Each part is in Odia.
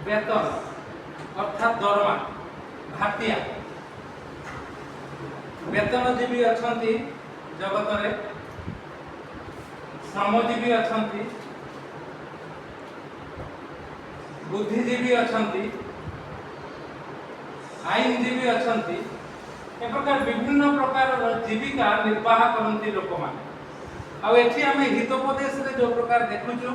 বেতন অর্থাৎ দরমা ভাতিয়া বেতনজীবী অଛନ୍ତି জগতরে শ্রমজীবী অଛନ୍ତି বুদ্ধিজীবী অଛନ୍ତି আইনজীবী অଛନ୍ତି এ প্রকার বিভিন্ন প্রকার জীবিকা নির্বাহ করନ୍ତି ଲୋକମାନେ। ଆଉ ଏଠି ଆମେ ହିତୋପଦେଶରେ ଯୋଉ ପ୍ରକାର ଦେଖୁଛୁ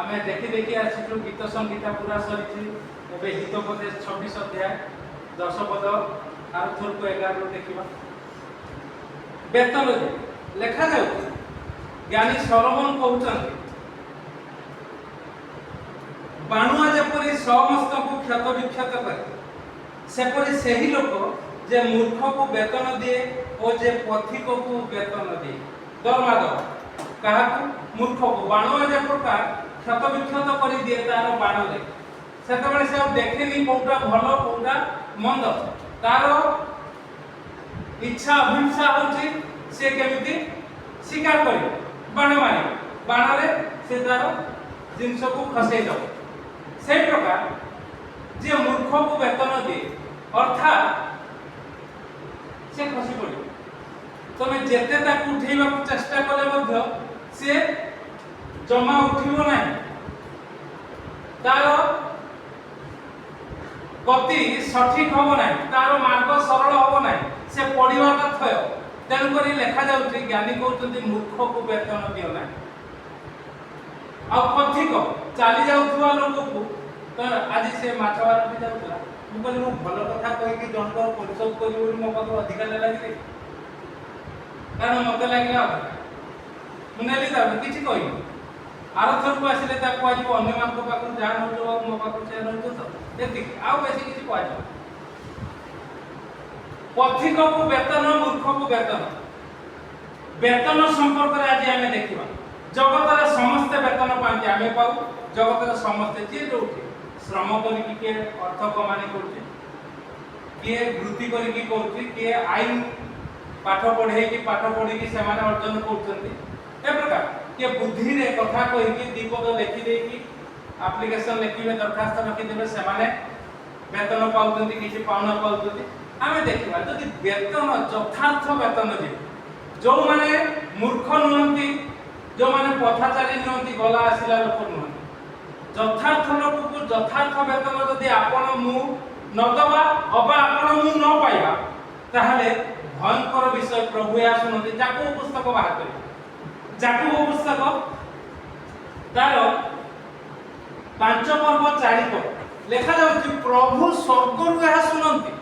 ଆମେ ଦେଖି ଦେଖି ଆସିଛୁ ଗୀତ ସଂଗୀତା ପୁରା ସରିଛି। ଏବେ ହିତୋପଦେଶ 26 ଅଧ୍ୟାୟ 10 ପଦ ଆଉ ଥରକୁ 11 ରୁ ଦେଖିବା। ବେତନ ଲେଖା ଯାଉଛି ଜ୍ଞାନୀ ସଲୋମନ କହୁଛନ୍ତି ବାଣୁଆ ଯେପରି ସମସ୍ତଙ୍କୁ କ୍ଷତ ବିକ୍ଷତ କରେ ସେପରି ସେହି ଲୋକ ଯେ ମୂର୍ଖକୁ ବେତନ ଦିଏ ଓ ଯେ ପଥିକକୁ ବେତନ ଦିଏ ଦରମା ଦେବ। କାହାକୁ? ମୂର୍ଖକୁ। ବାଣୁଆ ଯେ ପ୍ରକାର କ୍ଷତ ବିକ୍ଷତ କରିଦିଏ ତାର ବାଣରେ ସେତେବେଳେ ସେ ଆଉ ଦେଖେନି କୋଉଟା ଭଲ କୋଉଟା ମନ୍ଦ। ତାର ଇଚ୍ଛା ଅଭିଂସା ହଉଛି ସେ କେମିତି ଶିକାର କରିବ ବାଣ ମାରିବ ବାଣରେ ସେ ତାର ଜିନିଷକୁ ଖସେଇ ଦେବ। সেই প্রকার যে মূর্খକୁ বেতন দিয়ে অর্থাৎ সে খসি পড়িব। তুমি যেতে তাকে উঠাইବାକୁ চেষ্টা কলে ମଧ୍ୟ সে জমা উঠিব ନାହିଁ। তার গতি সঠিক হব ନାହିଁ তার মার্গ সরল হব ନାହିଁ সে পড়িবাটা থয়। তেଣু କରି লেখা যাଉଛି জ্ঞানী কହୁଛନ୍ତି মূর্খକୁ বেতନ দিଅ ନାହିଁ। ଆଉ ପଥିକ ଚାଲି ଯାଉଥିବା ଲୋକକୁ ତ ଆଜି ସେ ମାଛ ମାରନ୍ତି ଯାଉଥିଲା ମୁଁ କହିଲି ମୁଁ ଭଲ କଥା କହିକି ଜଣଙ୍କର ପରିଶୋଧ କରିବି ବୋଲି ମୋ ପାଖକୁ ଅଧିକା ଲାଗିଲେ କାରଣ ମତେ ଲାଗିଲା ମୁଁ ନେଲି ତାକୁ କିଛି କହିବି। ଆର ଥରକୁ ଆସିଲେ ତାକୁ କୁହାଯିବ ଅନ୍ୟମାନଙ୍କ ପାଖରୁ ଯାହା ନେଉଛ ମୋ ପାଖରୁ ସେ ନେଉଛ ତ ଏତିକି ଆଉ ବେଶୀ କିଛି କୁହାଯିବ। ପଥିକକୁ ବେତନ ମୂର୍ଖକୁ ବେତନ ବେତନ ସମ୍ପର୍କରେ ଆଜି ଆମେ ଦେଖିବା। ଜଗତରେ ସମସ୍ତେ ବେତନ ପାଆନ୍ତି ଆମେ ପାଉ। ଜଗତରେ ସମସ୍ତେ ଯିଏ ଯୋଉଠି ଶ୍ରମ କରିକି କିଏ ଅର୍ଥ କମାଣି କରୁଛି କିଏ ବୃତ୍ତି କରିକି କରୁଛି କିଏ ଆଇନ ପାଠ ପଢିକି ସେମାନେ ଅର୍ଜନ କରୁଛନ୍ତି। ଏ ପ୍ରକାର କିଏ ବୁଦ୍ଧିରେ କଥା କହିକି ଦୀପଦ ଲେଖି ଦେଇକି ଆପ୍ଲିକେସନ ଲେଖିବେ ଦରଖାସ୍ତ ରଖିଦେବେ ସେମାନେ ବେତନ ପାଉଛନ୍ତି କିଛି ପାଉଣା ପାଉଛନ୍ତି। ଆମେ ଦେଖିବା ଯଦି ବେତନ ଯଥାର୍ଥ ବେତନ ଯିବେ ଯୋଉମାନେ ମୂର୍ଖ ନୁହନ୍ତି ଯୋଉମାନେ ପଥାଚାରୀ ନୁହନ୍ତି ଗଲା ଆସିଲା ଲୋକ ନୁହନ୍ତି ଯଥାର୍ଥ ଲୋକକୁ ଯଥାର୍ଥ ବେତନ ଯଦି ଆପଣ ମୁଁ ନ ଦେବା ଅବା ଆପଣ ମୁଁ ନ ପାଇବା ତାହେଲେ ଭୟଙ୍କର ବିଷୟ ପ୍ରଭୁ ଏହା ଶୁଣନ୍ତି। ଯାକୁବ ପୁସ୍ତକ ବାହାର କରିବେ ଯାକୁବ ପୁସ୍ତକ ତାର 5 ପର୍ବ 4 ପଦ ଲେଖା ଯାଉଛି ପ୍ରଭୁ ସ୍ୱର୍ଗରୁ ଏହା ଶୁଣନ୍ତି।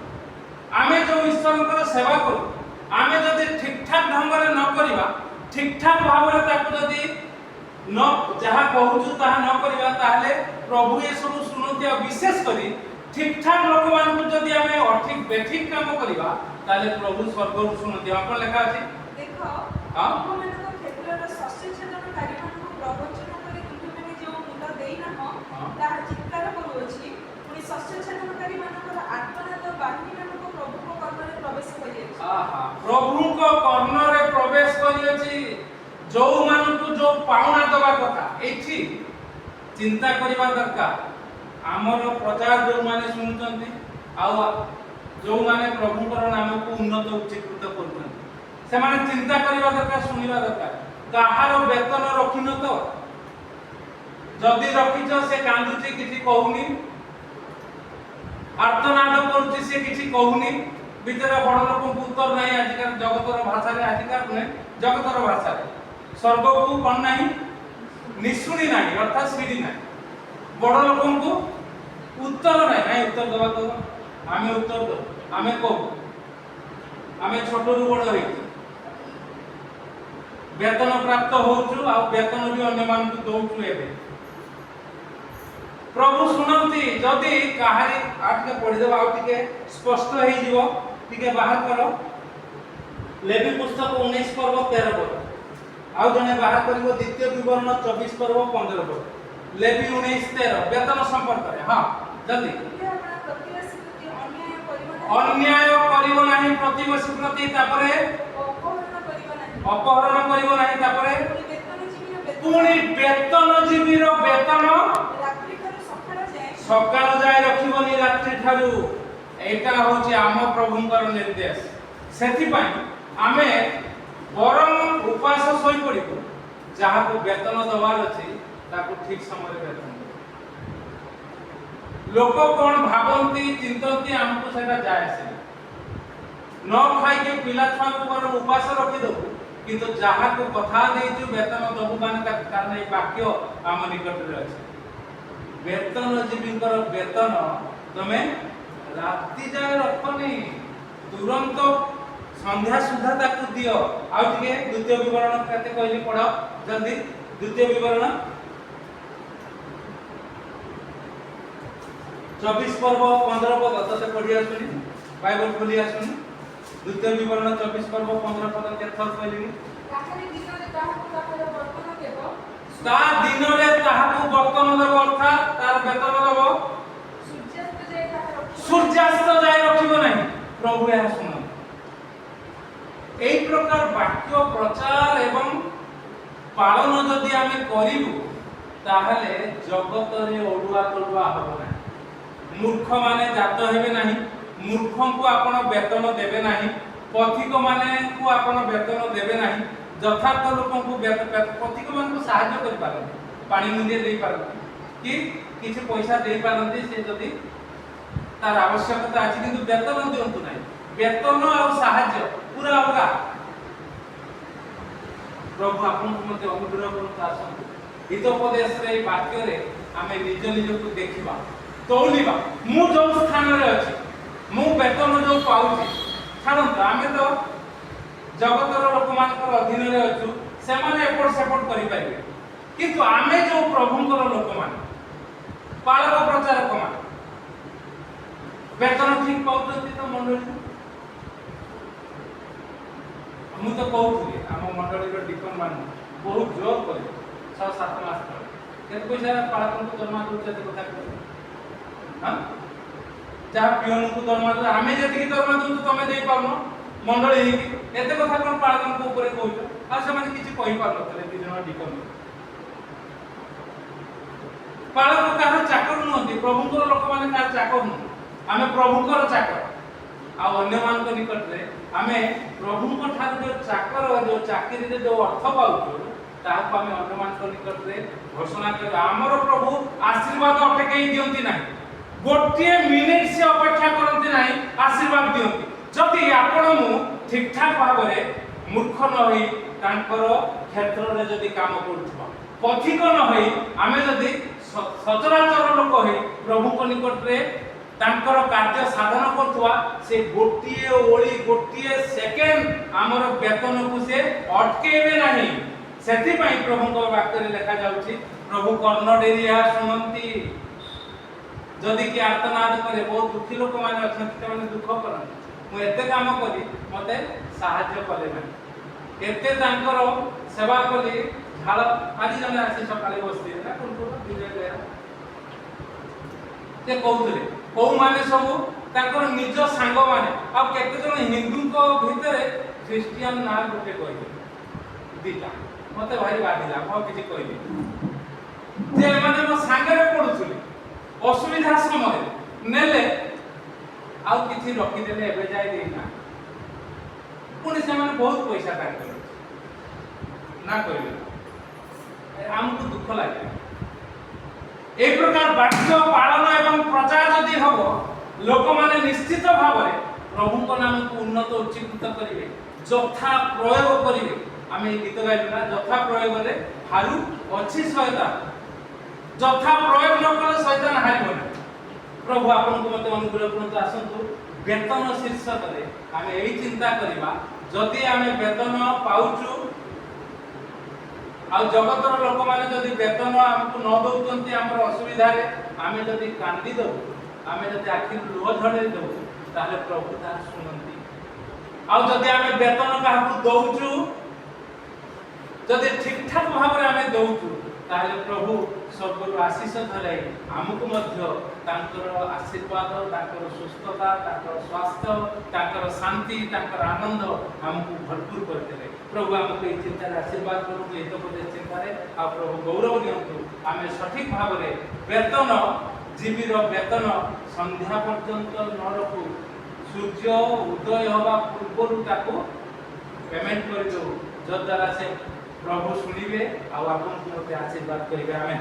ଆମେ ଯୋଉ ଈଶ୍ୱରଙ୍କର ସେବା କରୁ ଆମେ ଯଦି ଠିକ ଠାକ ଢଙ୍ଗରେ ନ କରିବା ଠିକ ଠାକ ଭାବରେ ତାକୁ ଯଦି न जहा कहूचु ताहा न करिबा ताहले प्रभु ये सब सुनती। विशेष करी ठीक ठाक लोक मान को जदी हमें अठिक बेठिक काम करिबा ताहले प्रभु स्वर्ग रु सुनती। अपन लेखा अछि देखो हम मन को क्षेत्र रो शस्य छेदन कारी मान को प्रवचन करे तुम माने जो मुंड देई ना हो ताहा चित्कार करू अछि पुनी शस्य छेदन कारी मान को आत्मनाद बाहिनी मान को प्रभु को कर्म रे प्रवेश करि अछि। आहा प्रभु को कर्म रे प्रवेश करि अछि। जो मानकु जो पाउना दवा कथा एठी चिंता करिबा दरकार। आमर प्रचार जो माने सुनचंती आ जो माने प्रभुकर नाम को उन्नत उच्चीकृत करचंती से माने चिंता करिबा दरकार सुनिबा दरकार। काहार वेतन रखिन तो जदी रखिछ से कांदुची किछि कहूनी आर्तनाद करूची से किछि कहूनी ভিতরে বড় লোক উত্তর নাই। আজকাল জগতর ভাষারে আজকাল জগতর ভাষারে স্বর্গকু কোন নাই নিশুনি নাই অর্থাৎ সিঁড়ি নাই। বড় লোকଙ୍କୁ উত্তর নাই নাই উত্তর দেবা তো আমি উত্তর দেব আমি কব আমি ছোটরু বড় হইছি বেতন প্রাপ্ত হউଛୁ ଆଉ বেতନ ବି ଅନ୍ୟମାନଙ୍କୁ ଦଉଛୁ। ଏବେ ପ୍ରଭୁ ଶୁଣନ୍ତି ଯଦି କାହାରି ଆଟକେ ପଢିଦେବା ଆଉ ଟିକେ ସ୍ପଷ୍ଟ ହେଇଯିବ ଟିକେ ବାହାର କର ଲେବି ପୁସ୍ତକ 19 ପର୍ବ 13 ପଦ ଆଉ ଜଣେ ବାହାର କରିବ ଦ୍ୱିତୀୟ ବିବରଣ 24 ପର୍ବ 15 ପଦ ଲେବି 19 13 ବେତନ ସମ୍ପର୍କରେ। ହଁ ଜଲ୍ଦି ଅନ୍ୟାୟ କରିବ ନାହିଁ ପ୍ରତିବେଶୀ ପ୍ରତି ତାପରେ ଅପହରଣ କରିବ ନାହିଁ ତାପରେ ପୁଣି ବେତନଜୀବୀର ବେତନ ସକାଳ ଯାଏ ରଖିବନି ରାତ୍ରି ଠାରୁ। ଏଇଟା ହଉଛି ଆମ ପ୍ରଭୁଙ୍କର ନିର୍ଦ୍ଦେଶ। ସେଥିପାଇଁ ଆମେ ବରଂ ଉପାସ ଶୋଇ ପଡ଼ିବୁ, ଯାହାକୁ ବେତନ ଦେବାର ଅଛି ତାକୁ ଠିକ ସମୟରେ ବେତନ ଦେବୁ। ଲୋକ କଣ ଭାବନ୍ତି ଚିନ୍ତନ୍ତି ଆମକୁ ସେଟା ଯାଏ ଆସେ। ନ ଖାଇକି ପିଲା ଛୁଆଙ୍କୁ ବରଂ ଉପାସ ରଖିଦେବୁ, କିନ୍ତୁ ଯାହାକୁ କଥା ଦେଇଛୁ ବେତନ ଦେବୁ ମାନେ କାରଣ ଏଇ ବାକ୍ୟ ଆମ ନିକଟରେ ଅଛି। ବେତନଜୀବୀଙ୍କର ବେତନ ତମେ ରାତି ଯାଏ ରଖନି, ତୁରନ୍ତ ସନ୍ଧ୍ୟା ସୁଦ୍ଧା ତାକୁ ଦିଅ। ଆଉ ଟିକେ ଦ୍ୱିତୀୟ ବିବରଣ କେତେ କହିଲି ପଢ ଜଲ୍ଦି। ଦ୍ୱିତୀୟ ବିବରଣ 24 ପର୍ବ 15 ପଦ ତତେ ପଢି ଆସୁନି, ବାଇବଲ ଖୋଲି ଆସୁନି। ଦ୍ୱିତୀୟ ବିବରଣ 24 ପର୍ବ 15 ପଦ କେତେ ଥର କହିଲିନି? ତାହାରି ଦିନରେ ତାହାକୁ ତାହାର ବର୍ତ୍ତନ ଦେବ, ତା ଦିନରେ ତାହାକୁ ବର୍ତ୍ତନ ଦେବ, ଅର୍ଥାତ ତାର ବେତନ ଦେବ। ସୂର୍ଯ୍ୟାସ୍ତ ଯାଏ ତାହା ରଖିବ, ସୂର୍ଯ୍ୟାସ୍ତ ଯାଏ ରଖିବ ନାହିଁ। ପ୍ରଭୁ ଏହା ଶୁଣନ୍ତୁ। এই প্রকার বাক্য প্রচার এবং পালন যদি আমি করিবু, তাহলে জগতরে অড়ুয়া তড়ুয়া হব না। মূর্খ মানে জাত হেবে ନାହିଁ, মূর্খଙ୍କୁ ଆପଣ বেতন দেবে ନାହିଁ, পথিক মানেଙ୍କୁ ଆପଣ বেতন দেবে ନାହିଁ। যথার্থ ଲୋକଙ୍କୁ ପଥିକ ମାନଙ୍କୁ ସାହାଯ୍ୟ କରିପାରନ୍ତି, ପାଣି ମୁଣ୍ଡିଏ ଦେଇପାରନ୍ତି କି କିଛି ପଇସା ଦେଇପାରନ୍ତି ସେ ଯଦି ତାର ଆବଶ୍ୟକତା ଅଛି, କିନ୍ତୁ ବେତନ ଦିଅନ୍ତୁ ନାହିଁ। ବେତନ ଆଉ ସାହାଯ୍ୟ ପୁରା ଅଲଗା। ପ୍ରଭୁ ଆପଣଙ୍କୁ ମଧ୍ୟ ଅନୁଗ୍ରହ କରନ୍ତୁ। ଆସନ୍ତୁ ହିତୋପଦେଶରେ ଏଇ ବାକ୍ୟରେ ଆମେ ନିଜ ନିଜକୁ ଦେଖିବା, ତୌଲିବା। ମୁଁ ଯୋଉ ସ୍ଥାନରେ ଅଛି, ମୁଁ ବେତନ ଯୋଉ ପାଉଛି, ଛାଡ଼ନ୍ତୁ ଆମେ ତ ଜଗତର ଲୋକମାନଙ୍କର ଅଧୀନରେ ଅଛୁ, ସେମାନେ ଏପଟ ସେପଟ କରିପାରିବେ, କିନ୍ତୁ ଆମେ ଯୋଉ ପ୍ରଭୁଙ୍କର ଲୋକମାନେ, ପାଳକ ପ୍ରଚାରକ ମାନେ ବେତନ ଠିକ ପାଉଛନ୍ତି ତ ମଣ୍ଡଳୀ? ମୁଁ ତ କହୁଥିଲି ଆମ ମଣ୍ଡଳୀର ଡିକନ ମାନେ ବହୁତ ଜୋର କଲେ 6-7 ମାସ ତଳେ କେତେ ପଇସା ପାଳକଙ୍କୁ ଦରମା ଦଉଛୁ ଏତେ କଥା କହିଲେ। ଯାହା ପିଅନଙ୍କୁ ଦରମା ଦଉଛୁ, ଆମେ ଯେତିକି ଦରମା ଦଉଛୁ ତମେ ଦେଇପାରୁନ ମଣ୍ଡଳୀ ହେଇକି, ଏତେ କଥା କଣ ପାଳକଙ୍କ ଉପରେ କହୁଛ? ଆଉ ସେମାନେ କିଛି କହିପାରୁନଥିଲେ 2 ଜଣ ଡିକନ। ପାଳକ କାହାର ଚାକର ନୁହନ୍ତି, ପ୍ରଭୁଙ୍କର ଲୋକମାନେ କାହାର ଚାକର ନୁହନ୍ତି, ଆମେ ପ୍ରଭୁଙ୍କର ଚାକର। ଆଉ ଅନ୍ୟମାନଙ୍କ ନିକଟରେ ଆମେ ପ୍ରଭୁଙ୍କ ଠାରୁ ଯୋଉ ଚାକର, ଯୋଉ ଚାକିରିରେ ଯୋଉ ଅର୍ଥ ପାଉଛୁ, ତାହାକୁ ଆମେ ଅନ୍ୟମାନଙ୍କ ନିକଟରେ ଘୋଷଣା କରିବା। ଆମର ପ୍ରଭୁ ଆଶୀର୍ବାଦ ଅଟକେଇ ଦିଅନ୍ତି ନାହିଁ, ଗୋଟିଏ ମିନିଟ ସେ ଅପେକ୍ଷା କରନ୍ତି ନାହିଁ, ଆଶୀର୍ବାଦ ଦିଅନ୍ତି। ଯଦି ଆପଣ ମୁଁ ଠିକ ଠାକ ଭାବରେ ମୂର୍ଖ ନ ହୋଇ ତାଙ୍କର କ୍ଷେତ୍ରରେ ଯଦି କାମ କରୁଥିବା, ପଥିକ ନ ହୋଇ ଆମେ ଯଦି ସଚରାଚର ଲୋକ ହୋଇ ପ୍ରଭୁଙ୍କ ନିକଟରେ ତାଙ୍କର କାର୍ଯ୍ୟ ସାଧନ କରୁଥିବା, ସେ ଗୋଟିଏ ଓଳି ଗୋଟିଏ ସେକେଣ୍ଡ ଆମର ବେତନକୁ ସେ ଅଟକେଇବେ ନାହିଁ। ସେଥିପାଇଁ ପ୍ରଭୁଙ୍କ ବାକ୍ୟରେ ଲେଖା ଯାଉଛି, ପ୍ରଭୁ କର୍ଣ୍ଣ ଡେରି ଏହା ଶୁଣନ୍ତି। ଯଦି କି ଆର୍ତ୍ତନାଦ କରେ, ବହୁତ ଦୁଃଖୀ ଲୋକମାନେ ଅଛନ୍ତି, ସେମାନେ ଦୁଃଖ କରନ୍ତି, ମୁଁ ଏତେ କାମ କରି ମତେ ସାହାଯ୍ୟ କଲେ ନାହିଁ, ଏତେ ତାଙ୍କର ସେବା କଲି, ଝାଳ। ଆଜି ଜଣେ ଆସି ସକାଳେ ବସିଥିଲେ ନା ସେ କହୁଥିଲେ କୋଉମାନେ ସବୁ ତାଙ୍କର ନିଜ ସାଙ୍ଗମାନେ, ଆଉ କେତେ ଜଣ ହିନ୍ଦୁଙ୍କ ଭିତରେ ଖ୍ରୀଷ୍ଟିଆନ ନାଁ ଗୋଟେ କହିଲେ, 2ଟା। ମତେ ଭାରି ବାଧିଲା, ମୁଁ କିଛି କହିଲି ଯେ ଏମାନେ ମୋ ସାଙ୍ଗରେ ପଢୁଥିଲେ, ଅସୁବିଧା ସମୟରେ ନେଲେ, ଆଉ କିଛି ରଖିଦେଲେ, ଏବେ ଯାଇ ଦେଇନା, ପୁଣି ସେମାନେ ବହୁତ ପଇସା ତାଙ୍କର ନା କହିଲେ, ଆମକୁ ଦୁଃଖ ଲାଗେ। এই প্রকার বাক্য পালন এবং প্রচার যদি হব, ଲୋକମାନେ ନିଶ୍ଚିତ ଭାବରେ ପ୍ରଭୁଙ୍କ ନାମକୁ ଉନ୍ନତ ଉଚ୍ଚୀକୃତ କରିବେ, ଯଥା ପ୍ରୟୋଗ କରିବେ। ଆମେ এই ଗୀତ ଗାଇଲୁ ନା, ଯଥା ପ୍ରୟୋଗରେ ହାରୁ ଅଛି ଶୟତାନ, ଯଥା ପ୍ରୟୋଗ ନ କଲେ ଶୟତାନ ହାରିବ ନାହିଁ। ପ୍ରଭୁ ଆପଣଙ୍କୁ ମୋତେ ଅନୁଗ୍ରହ କରନ୍ତୁ। ଆସନ୍ତୁ ବେତନ ଶୀର୍ଷକରେ ଆମେ ଏଇ ଚିନ୍ତା କରିବା, ଯଦି ଆମେ ବେତନ ପାଉଛୁ ଆଉ ଜଗତର ଲୋକମାନେ ଯଦି ବେତନ ଆମକୁ ନ ଦଉଛନ୍ତି ଆମର ଅସୁବିଧାରେ, ଆମେ ଯଦି କାନ୍ଦି ଦେବୁ, ଆମେ ଯଦି ଆଖିରୁ ଲୁହ ଝଡ଼େଇ ଦେବୁ, ତାହେଲେ ପ୍ରଭୁ ତାହା ଶୁଣନ୍ତି। ଆଉ ଯଦି ଆମେ ବେତନ କାହାକୁ ଦଉଛୁ, ଯଦି ଠିକ ଠାକ ଭାବରେ ଆମେ ଦଉଛୁ, ତାହେଲେ ପ୍ରଭୁ ସ୍ୱର୍ଗରୁ ଆଶୀଷ ଧରାଇ ଆମକୁ ମଧ୍ୟ ତାଙ୍କର ଆଶୀର୍ବାଦ, ତାଙ୍କର ସୁସ୍ଥତା, ତାଙ୍କର ସ୍ୱାସ୍ଥ୍ୟ, ତାଙ୍କର ଶାନ୍ତି, ତାଙ୍କର ଆନନ୍ଦ ଆମକୁ ଭରପୁର କରିଦେବେ। ପ୍ରଭୁ ଆମକୁ ଏହି ଚିନ୍ତାରେ ଆଶୀର୍ବାଦ କରନ୍ତୁ, ହିତୋପଦେଶ ଚିନ୍ତାରେ। ଆଉ ପ୍ରଭୁ ଗୌରବ ଦିଅନ୍ତୁ, ଆମେ ସଠିକ ଭାବରେ ବେତନ ବୁଦ୍ଧିଜୀବୀର ବେତନ ସନ୍ଧ୍ୟା ପର୍ଯ୍ୟନ୍ତ ନ ରଖୁ ସୂର୍ଯ୍ୟ ଉଦୟ ହେବା ପୂର୍ବରୁ ତାକୁ ପେମେଣ୍ଟ କରିଦେଉ, ଯଦ୍ୱାରା ସେ ପ୍ରଭୁ ଶୁଣିବେ ଆଉ ଆପଣଙ୍କୁ ମୋତେ ଆଶୀର୍ବାଦ କରିବେ। ଆମେ